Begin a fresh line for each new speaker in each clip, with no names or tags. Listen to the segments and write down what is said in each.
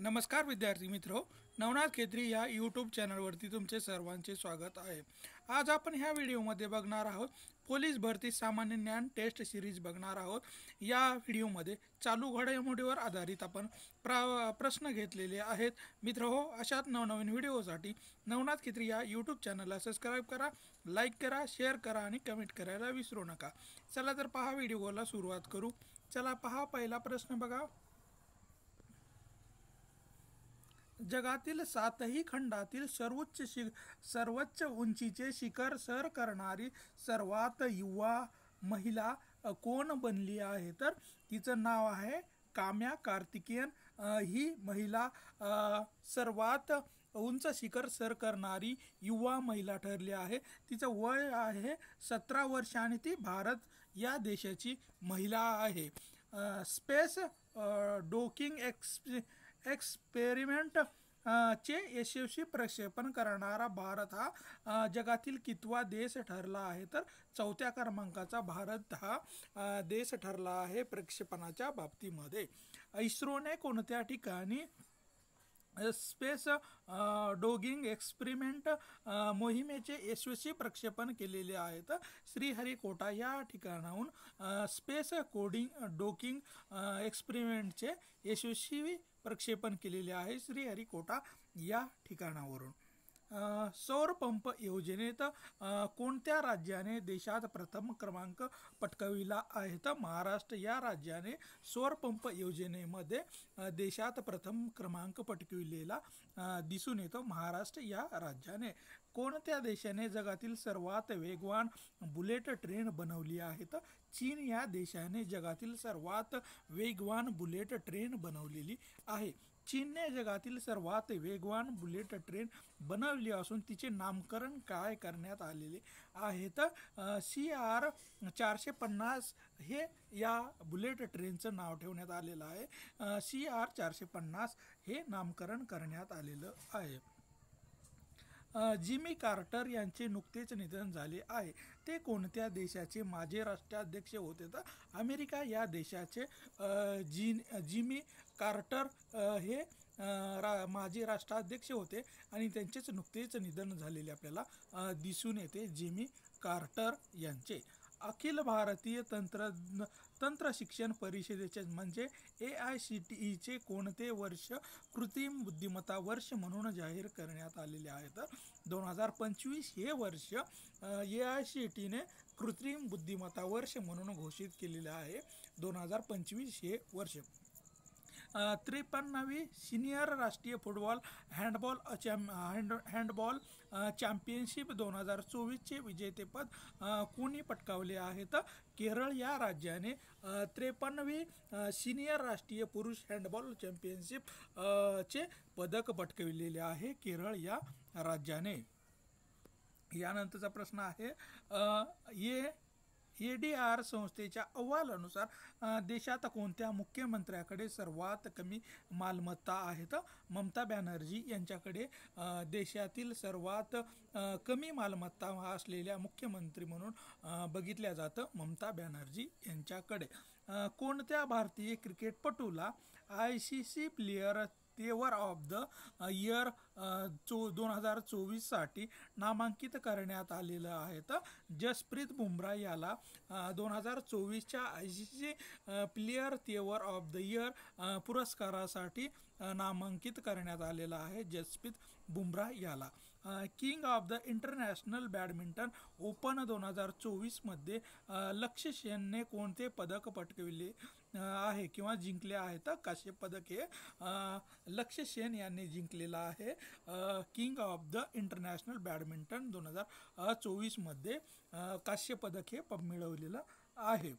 नमस्कार विद्यार्थी मित्रो, नवनाथ खेत्री या यूट्यूब चॅनलवरती तुमचे सर्वांचे स्वागत आहे। आज आपण ह्या व्हिडिओमध्ये बघणार आहोत पोलीस भरती सामान्य ज्ञान टेस्ट सिरीज बघणार आहोत। या व्हिडिओमध्ये चालू घडामोडीवर आधारित आपण प्रश्न घेतलेले आहेत। मित्रहो, अशाच नवनवीन व्हिडिओसाठी नवनाथ खेत्री या यूट्यूब चॅनलला सबस्क्राइब करा, लाईक करा, शेअर करा आणि कमेंट करायला विसरू नका। चला तर पहा, व्हिडिओला सुरुवात करू। चला पहा, पहिला प्रश्न बघा। जगातील 7ही खंडातील सर्वोच्च उंचीचे शिखर सर करणारी सर्वात युवा महिला कोण बनली आहे? तर तिचं नाव आहे काम्या कार्तिकेयन। ही महिला सर्वात उंच शिखर सर करणारी युवा महिला ठरली आहे। तिचं वय आहे 17 वर्ष आणि ती भारत या देशाची महिला आहे। स्पेस डॉकिंग एक्सपेरिमेंट चे यशस्वी प्रक्षेपण करणारा भारत हा जगातील कितवा देश ठरला आहे? तर 4थ्या क्रमांकाचा भारत हा देश ठरला आहे प्रक्षेपणाच्या बाबतीमध्ये। इस्रोने कोणत्या ठिकाणी स्पेस डॉकिंग एक्सपेरिमेंट मोहिमेचे यशस्वी प्रक्षेपण केलेले आहे? तर श्रीहरिकोटा या ठिकाणाहून स्पेस डॉकिंग एक्सपेरिमेंटचे यशस्वी प्रक्षेपण केलेले आहे श्रीहरिकोटा या ठिकाणावरून। सौर पंप योजनेत कोणत्या राज्याने देशात प्रथम क्रमांक पटकाविला आहे? तर महाराष्ट्र या राज्याने सौर पंप योजनेमध्ये देशात प्रथम क्रमांक पटकाविलेला दिसून येतो महाराष्ट्र या राज्याने। कोणत्या देशाने जगातील सर्वात वेगवान बुलेट ट्रेन बनवली आहे? तर चीन या देशाने जगातील सर्वात वेगवान बुलेट ट्रेन बनवलेली आहे। चीनने जगातील सर्वात वेगवान बुलेट ट्रेन बनवली असून तिचे नामकरण काय करण्यात आलेले आहे? तर CR 450 हे या बुलेट ट्रेनचं नाव ठेवण्यात आलेलं आहे। CR 450 हे नामकरण करण्यात आलेलं आहे। जिमी कार्टर यांचे नुकतेच निधन झाले आहे। ते कोणत्या देशाचे माजी राष्ट्राध्यक्ष होते? तर अमेरिका या देशाचे जिमी कार्टर हे माजी राष्ट्राध्यक्ष होते आणि त्यांचेच नुकतेच निधन झालेले आपल्याला दिसून येते जिमी कार्टर यांचे। अखिल भारतीय तंत्र शिक्षण परिषदेचे म्हणजे AICTE कोणते वर्ष कृत्रिम बुद्धिमत्ता वर्ष म्हणून जाहीर करण्यात आलेले आहे? तर 2025 हे वर्ष AICTEने कृत्रिम बुद्धिमत्ता वर्ष म्हणून घोषित केलेले आहे। 2025 हे वर्ष। 53वी सीनियर राष्ट्रीय फुटबॉल हँडबॉल चॅम्पियनशिप 2024 चे विजेतेपद कोणी पटकावले आहे? तर केरळ या राज्याने 53वी सीनियर राष्ट्रीय पुरुष हँडबॉल चॅम्पियनशिप चे पदक पटकाविलेले आहे केरळ या राज्याने। यानंतरचा प्रश्न आहे ADR संस्थेच्या अहवालानुसार देशात कोणत्या मुख्यमंत्र्याकडे सर्वात कमी मालमत्ता आहे? तर ममता बॅनर्जी यांच्याकडे देशातील सर्वात कमी मालमत्ता असलेल्या मुख्यमंत्री म्हणून बघितल्या जातं ममता बॅनर्जी यांच्याकडे। कोणत्या भारतीय क्रिकेटपटूला ICC player of the year 2024 साठी नामांकित करण्यात आलेलं आहे? तर जसप्रीत बुमराह याला 2024च्या ICC player of the year पुरस्कारासाठी नामांकित करण्यात आलेला आहे जसप्रीत बुमराह याला। King of the international badminton open 2024 मध्ये लक्ष्य सेनने कोणते पदक पटकाविले आहे किंवा जिंकले आहे? तर कांस्य पदक हे लक्ष्य सेन यांनी जिंकलेला आहे। King of the international badminton 2024 मध्ये कांस्य पदक हे मिळवलेलं आहे।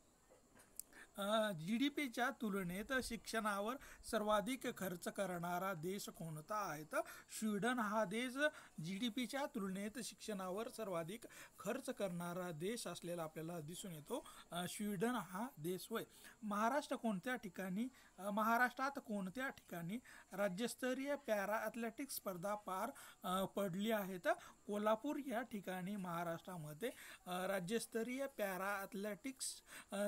GDPच्या तुलनेत शिक्षणावर सर्वाधिक खर्च करणारा देश कोणता आहे? तर स्वीडन हा देश GDPच्या तुलनेत शिक्षणावर सर्वाधिक खर्च करणारा देश असलेला आपल्याला दिसून येतो स्वीडन हा देश होय। महाराष्ट्रात कोणत्या ठिकाणी राज्यस्तरीय पॅरा ॲथलेटिक्स स्पर्धा पार पडली आहे? तर कोल्हापूर या ठिकाणी महाराष्ट्रामध्ये राज्यस्तरीय पॅरा ॲथलेटिक्स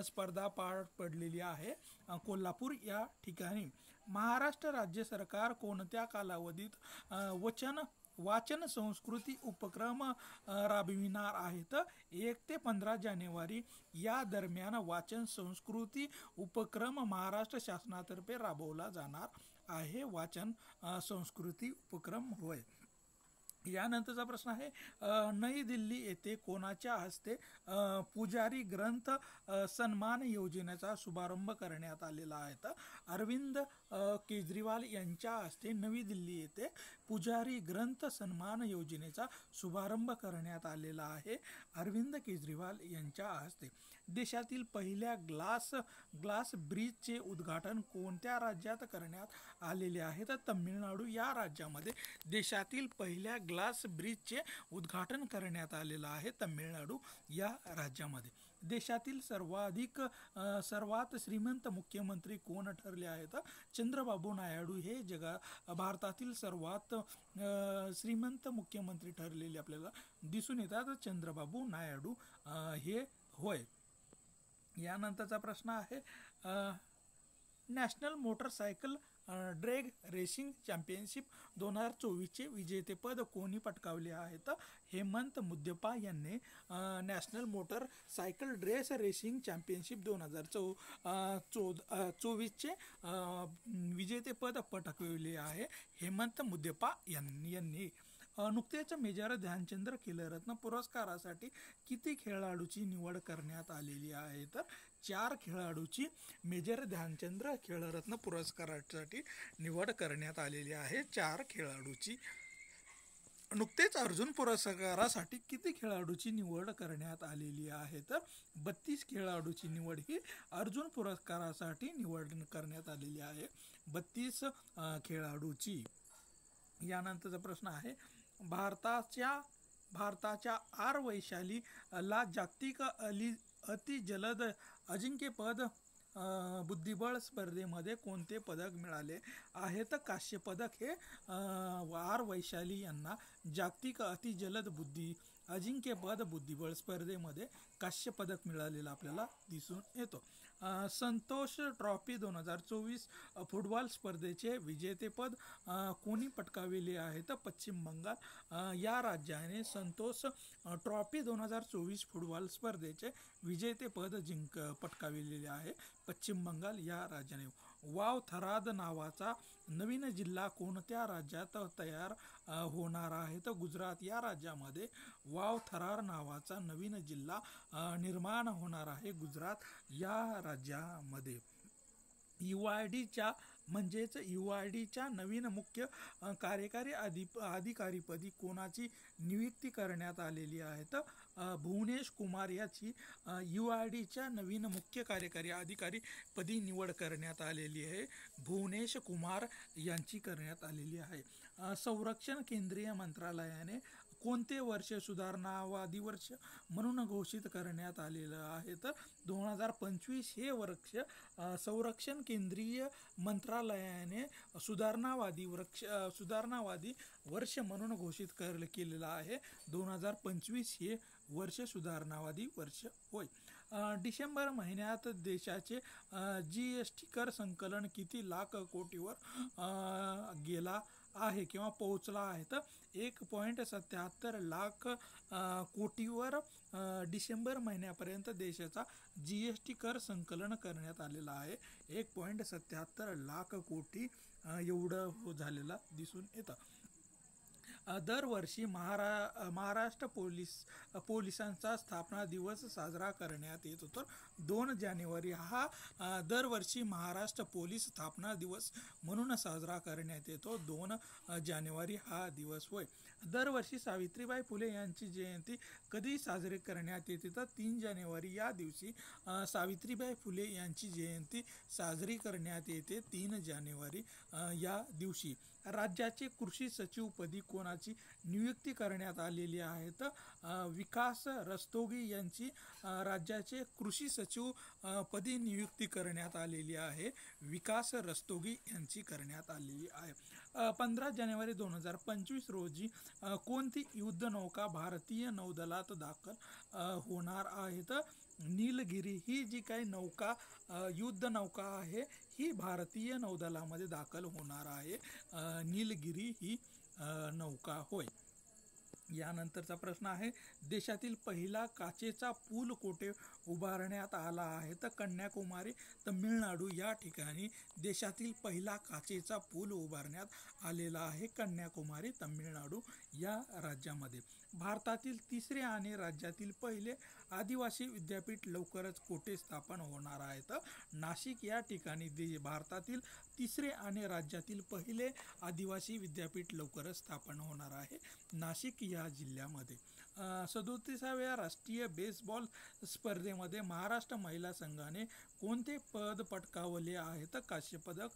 स्पर्धा पार पडलेली आहे कोल्हापूर या ठिकाणी. महाराष्ट्र राज्य सरकार कोणत्या कालावधीत वाचन संस्कृती उपक्रम राबविणार आहेत? 1 ते 15 जानेवारी या दरम्यान वाचन संस्कृती उपक्रम महाराष्ट्र शासनातर्फे राबवला जाणार आहे. वाचन संस्कृती उपक्रम होय. यानंतरचा प्रश्न आहे नवी दिल्ली येथे कोणाच्या हस्ते पुजारी ग्रंथ सन्मान योजनेचा शुभारंभ करण्यात आलेला आहे? तर अरविंद केजरीवाल यांच्या हस्ते नवी दिल्ली येथे पुजारी ग्रंथ सन्मान योजनेचा शुभारंभ करण्यात आलेला आहे. अरविंद केजरीवाल यांच्या हस्ते. देशातील पहिल्या ग्लास ब्रिजचे उद्घाटन कोणत्या राज्यात करण्यात आलेले आहे? तर तमिळनाडू या राज्यामध्ये देशातील पहिल्या ग्लास ब्रिजचे उद्घाटन करण्यात आलेलं आहे तमिळनाडू या राज्यामध्ये. देशातील सर्वात श्रीमंत मुख्यमंत्री कोण ठरले आहेत? चंद्रबाबू नायडू हे भारतातील सर्वात श्रीमंत मुख्यमंत्री ठरलेले आपल्याला दिसून येतात. चंद्रबाबू नायडू हे होय. यानंतरचा प्रश्न आहे national motorcycle drag racing championship 2024चे विजेतेपद कोणी पटकावले आहे? तर हेमंत मुद्गप्पा यांनी national motor cycle dress racing championship 2024चे विजेतेपद पटकावले आहे. हेमंत मुद्गप्पा यांनी. नुकतेच मेजर ध्यानचंद खेलरत्न पुरस्कारासाठी किती खेळाडूची निवड करण्यात आलेली आहे? तर 4 खेळाडूची मेजर ध्यानचंद खेलरत्न पुरस्कारासाठी निवड करण्यात आलेली आहे. 4 खेळाडूची. नुकतेच अर्जुन पुरस्कारासाठी किती खेळाडूची निवड करण्यात आलेली आहे? तर 32 खेळाडूची निवड ही अर्जुन पुरस्कारासाठी निवड करण्यात आलेली आहे. 32 खेळाडूची. यानंतरचा प्रश्न आहे भारताच्या आर वैशाली ला जागतिक अतिजलद अजिंक्यपद बुद्धिबळ स्पर्धेमध्ये कोणते पदक मिळाले आहे? तर कांस्य पदक हे आर वैशाली यांना जागतिक अतिजलद अजिंक्यपद बुद्धिबळ स्पर्धेमध्ये कांस्य पदक मिळालेलं आपल्याला दिसून येतो. संतोष ट्रॉफी 2024 फुटबॉल स्पर्धेचे विजेतेपद कोणी पटकाविले आहे? तर पश्चिम बंगाल या राज्याने संतोष ट्रॉफी 2024 फुटबॉल स्पर्धेचे विजेतेपद पटकाविलेले आहे. पश्चिम बंगाल या राज्याने. वाव थराद नावाचा नवीन जिल्हा कोणत्या राज्यात तयार होणार आहे? तर गुजरात या राज्यामध्ये वाव थरार नावाचा नवीन जिल्हा निर्माण होणार आहे गुजरात या राज्यामध्ये. UIDच्या नवीन मुख्य कार्यकारी अधिकारीपदी कोणाची नियुक्ती करण्यात आलेली आहे? तर भुवनेश कुमार याची UIDच्या नवीन मुख्य कार्यकारी अधिकारीपदी निवड करण्यात आलेली आहे. भुवनेश कुमार यांची करण्यात आलेली आहे. संरक्षण केंद्रीय मंत्रालयाने कोणते वर्ष सुधारणावादी वर्ष म्हणून घोषित करण्यात आलेलं आहे? तर 2025 हे वर्ष संरक्षण केंद्रीय मंत्रालयाने सुधारणावादी वर्ष म्हणून घोषित केलेलं आहे. 2025 हे वर्ष सुधारणावादी वर्ष होय. डिसेंबर महिन्यात देशाचे GST कर संकलन किती लाख कोटीवर गेला आहे किंवा पोहोचला आहे? तर 1.77 लाख कोटीवर डिसेंबर महिन्यापर्यंत देशाचा GST कर संकलन करण्यात आलेला आहे. 1.77 लाख कोटी एवढं झालेला दिसून येतं. दरवर्षी महाराष्ट्र पोलिसांचा स्थापना दिवस साजरा करण्यात येतो. तर 2 जानेवारी हा दरवर्षी महाराष्ट्र पोलीस स्थापना दिवस म्हणून साजरा करण्यात येतो. 2 जानेवारी हा दिवस होय. दरवर्षी सावित्रीबाई फुले यांची जयंती कधी साजरी करण्यात येते? तर 3 जानेवारी या दिवशी सावित्रीबाई फुले यांची जयंती साजरी करण्यात येते. 3 जानेवारी या दिवशी. राज्याचे कृषी सचिवपदी कोणाची नियुक्ती करण्यात आलेली आहे? तर विकास रस्तोगी यांची राज्याचे कृषी सचिव पदी नियुक्ती करण्यात आलेली आहे. विकास रस्तोगी यांची करण्यात आलेली आहे. 15 जानेवारी 2025 रोजी कोणती युद्धनौका भारतीय नौदलात दाखल होणार आहे? तर नीलगिरी ही जी काही नौका युद्ध नौका आहे ही भारतीय नौदलामध्ये दाखल होणार आहे। नीलगिरी ही नौका होय। यानंतरचा प्रश्न आहे, देशातील पहिला काचेचा पूल कोठे उभारण्यात आला आहे? तर कन्याकुमारी तमिळनाडू या ठिकाणी देशातील पहिला काचेचा पूल उभारण्यात आलेला आहे, कन्याकुमारी तमिळनाडू या राज्यामध्ये। भारतातील तिसरे आणि राज्यातील पहिले आदिवासी विद्यापीठ लवकरच कोठे स्थापन होणार आहे? तर नाशिक या ठिकाणी भारतातील तिसरे आणि राज्यातील पहिले आदिवासी विद्यापीठ लवकरच स्थापन होणार आहे, नाशिक या जिल्ह्यामध्ये। 37व्या राष्ट्रीय बेसबॉल स्पर्धेमध्ये महाराष्ट्र महिला संघाने कोणते पद पटकावले आहे? तर कांस्य पदक।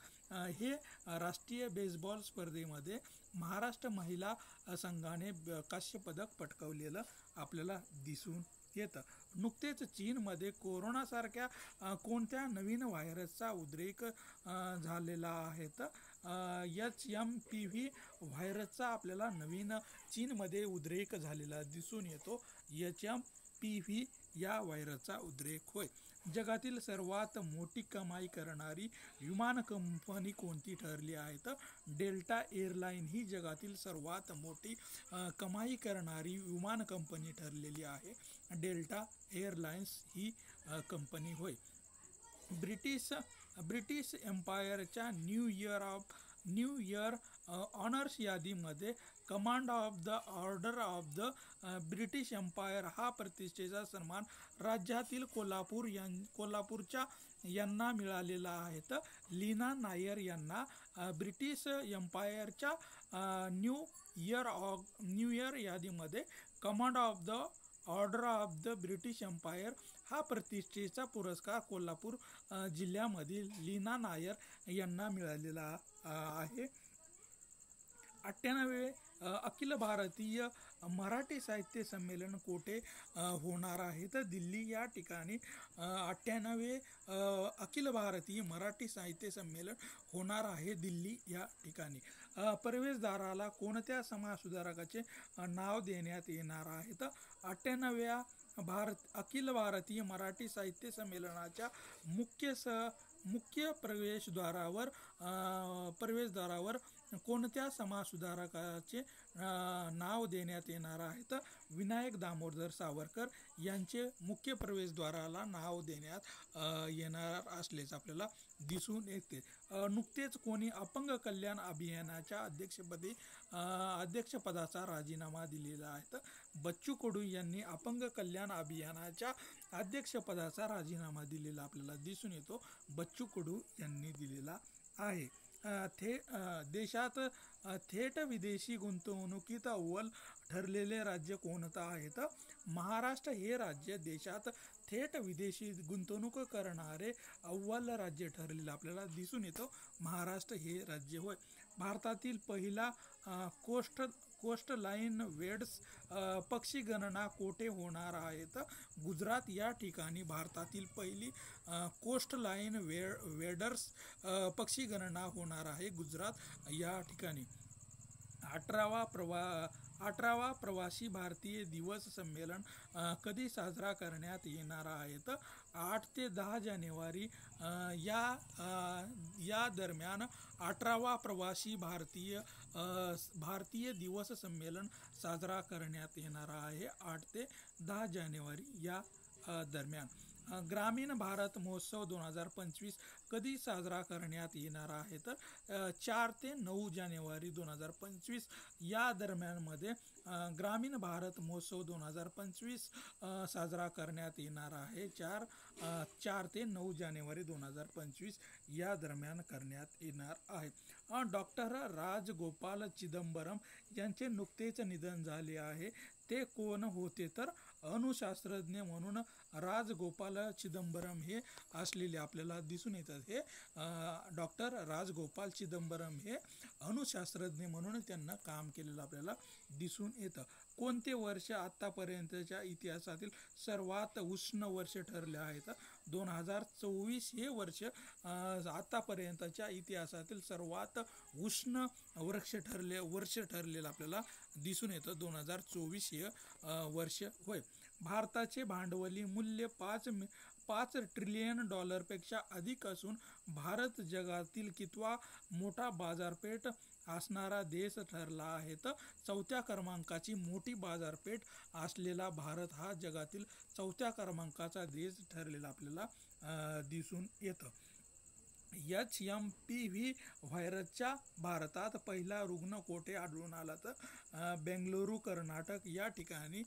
हे राष्ट्रीय बेसबॉल स्पर्धेमध्ये महाराष्ट्र महिला संघाने कांस्य पदक पटकावलेलं आपल्याला दिसून येतं। नुकतेच चीनमध्ये कोरोनासारख्या कोणत्या नवीन व्हायरसचा उद्रेक झालेला आहे? तर HMPV व्हायरसचा आपल्याला नवीन चीनमध्ये उद्रेक झालेला दिसून येतो, HMPV या व्हायरसचा उद्रेक होय। जगातील सर्वात मोठी कमाई करणारी विमान कंपनी कोणती ठरली आहे? तर डेल्टा एअरलाइन ही जगातील सर्वात मोठी कमाई करणारी विमान कंपनी ठरलेली आहे, डेल्टा एअरलाइन्स ही कंपनी होय। ब्रिटिश एम्पायरच्या न्यू इयर ऑनर्स यादीमध्ये command of the Order of the British Empire हा प्रतिष्ठेचा सन्मान राज्यातील कोल्हापूरच्या यांना मिळालेला आहे। तर लीना नायर यांना ब्रिटिश एम्पायरच्या न्यू इयर यादीमध्ये command of the Order of the British Empire हा प्रतिष्ठेचा पुरस्कार कोल्हापूर जिल्ह्यामधील लीना नायर यांना मिळालेला आहे। 98वे अखिल भारतीय मराठी साहित्य संमेलन कोठे होणार आहे? तर दिल्ली या ठिकाणी 98वे अखिल भारतीय मराठी साहित्य संमेलन होणार आहे, दिल्ली या ठिकाणी। प्रवेशद्वाराला कोणत्या समाजसुधारकाचे नाव देण्यात येणार आहे? तर 98व्या अखिल भारतीय मराठी साहित्य संमेलनाच्या मुख्य प्रवेशद्वारावर कोणत्या समाजसुधारकाचे नाव देण्यात येणार आहे? तर विनायक दामोदर सावरकर यांचे मुख्य प्रवेशद्वाराला नाव देण्यात येणार असल्याचे आपल्याला दिसून येते। नुकतेच कोणी अपंग कल्याण अभियानाच्या अध्यक्षपदाचा राजीनामा दिलेला आहे? तर बच्चू कडू यांनी अपंग कल्याण अभियानाच्या अध्यक्षपदाचा राजीनामा दिलेला आपल्याला दिसून येतो, बच्चू कडू यांनी दिलेला आहे। देशात थेट विदेशी गुंतवणुकीत अव्वल ठरलेले राज्य कोणतं आहे? तर महाराष्ट्र हे राज्य देशात थेट विदेशी गुंतवणूक करणारे अव्वल राज्य ठरलेलं आपल्याला दिसून येतं, महाराष्ट्र हे राज्य होय। भारतातील पहिला कोस्ट लाईन वेड्स पक्षी गणना कोठे होणार आहे? तर गुजरात या ठिकाणी भारतातील पहिली कोस्ट लाईन वेडर्स पक्षी गणना होणार आहे, गुजरात या ठिकाणी। 18वा प्रवासी भारतीय दिवस संमेलन कधी साजरा करण्यात येणार आहे? तर 8 ते 10 जानेवारी या दरम्यान 18वा प्रवासी भारतीय दिवस संमेलन साजरा करण्यात येणार आहे, 8 ते 10 जानेवारी या दरम्यान। ग्रामीण भारत महोत्सव 2025 कधी साजरा करण्यात येणार आहे? तर 4 ते 9 जानेवारी 2025 या दरम्यानमध्ये ग्रामीण भारत महोत्सव 2025 साजरा करण्यात येणार आहे, 4 ते 9 जानेवारी 2025 या दरम्यान करण्यात येणार आहे। डॉक्टर राजगोपाल चिदंबरम यांचे नुकतेच निधन झाले आहे, ते कोण होते? तर अणुशास्त्रज्ञ म्हणून राजगोपाल चिदंबरम हे असलेले आपल्याला दिसून येतात। हे डॉक्टर राजगोपाल चिदंबरम हे अणुशास्त्रज्ञ म्हणून त्यांना काम केलेलं आपल्याला दिसून येतं। कोणते वर्ष आतापर्यंतच्या इतिहासातील सर्वात उष्ण वर्ष ठरले आहे? तर 2024 हे वर्ष आतापर्यंतच्या इतिहासातील सर्वात उष्ण वर्ष ठरलेलं आपल्याला दिसून येतं, 2024 हे वर्ष होय। भारताचे भांडवली मूल्य 5 ट्रिलियन डॉलरपेक्षा अधिक असून भारत जगातील कितवा मोठा बाजारपेठ असणारा देश ठरला आहे. तर 4थ्या क्रमांकाची मोठी बाजारपेठ असलेला भारत हा जगातील 4थ्या क्रमांकाचा देश ठरलेला आपल्याला दिसून येतं. HMPV व्हायरसच्या भारतात पहिला रुग्ण कोठे आढळून आला? तर बेंगलुरू कर्नाटक या ठिकाणी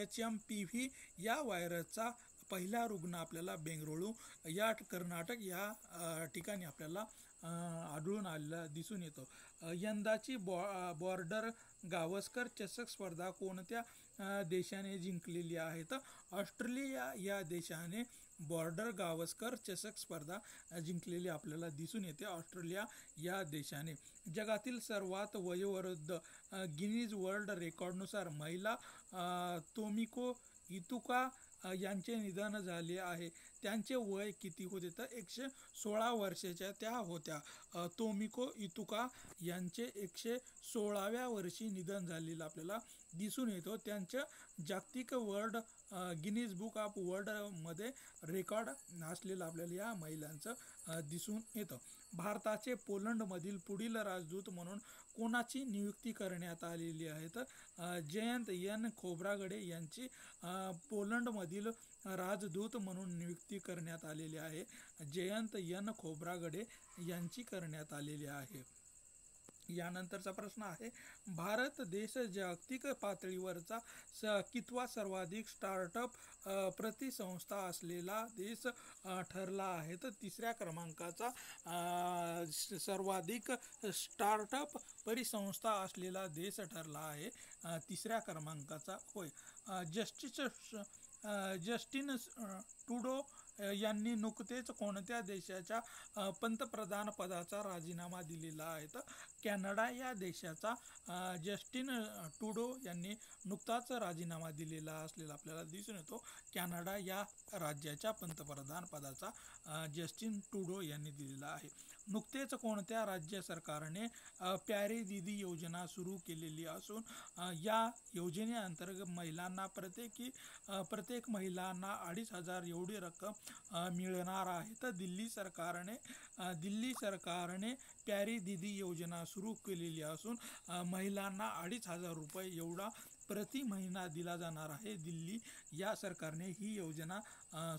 HMPV या व्हायरसचा पहिला रुग्ण आपल्याला बेंगळुरू या कर्नाटक या ठिकाणी आपल्याला आढळून आलेला दिसून येतो. यंदाची बॉर्डर गावस्कर चषक स्पर्धा कोणत्या देशाने जिंकलेली आहे? तर ऑस्ट्रेलिया या देशाने बॉर्डर गावस्कर चषक स्पर्धा जिंकलेली आपल्याला दिसून येते. ऑस्ट्रेलिया या देशाने. जगातील सर्वात वयोवृद्ध गिनीज वर्ल्ड रेकॉर्डनुसार महिला तोमिको इतुका यांचे निधन झाले आहे. त्यांचे वय किती होते? तर 116 वर्षाच्या त्या होत्या. तोमिको इतुका यांचे 116व्या वर्षी निधन झालेलं आपल्याला दिसून येतो. त्यांचं जागतिक गिनीज बुक ऑफ वर्ल्ड मध्ये रेकॉर्ड असलेलं आपल्याला या महिलांचं दिसून येतं. भारताचे पोलंडमधील पुढील राजदूत म्हणून कोणाची नियुक्ती करण्यात आलेली आहे? तर जयंत एन खोब्रागडे यांची पोलंडमधील राजदूत म्हणून नियुक्ती करण्यात आलेली आहे. जयंत एन खोब्रागडे यांची करण्यात आलेली आहे. यानंतरचा प्रश्न आहे, भारत देश जागतिक पातळीवरचा कितवा सर्वाधिक स्टार्टअप प्रतिसंस्था असलेला देश ठरला आहे? तर 3ऱ्या क्रमांकाचा सर्वाधिक स्टार्टअप परिसंस्था असलेला देश ठरला आहे. 3ऱ्या क्रमांकाचा होय. जस्टिन ट्रुडो यांनी नुकतेच कोणत्या देशाच्या पंतप्रधान पदाचा राजीनामा दिलेला आहे? तर कॅनडा या देशाचा जस्टिन ट्रुडो यांनी नुकताच राजीनामा दिलेला असलेला आपल्याला दिसून येतो. कॅनडा या राज्याच्या पंतप्रधान पदाचा जस्टिन ट्रुडो यांनी दिलेला आहे. नुकतेच कोणत्या राज्य सरकारने प्यारी दीदी योजना सुरू केलेली असून या योजनेअंतर्गत महिलांना प्रत्येक महिलांना 2,500 एवढी रक्कम मिळणार आहे? तर दिल्ली सरकारने प्यारी दीदी योजना सुरू केलेली असून महिलांना 2,500 रुपये एवढा प्रति महिना दिला जाणार आहे. दिल्ली या सरकारने ही योजना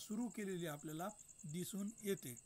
सुरू केलेली आपल्याला दिसून येते.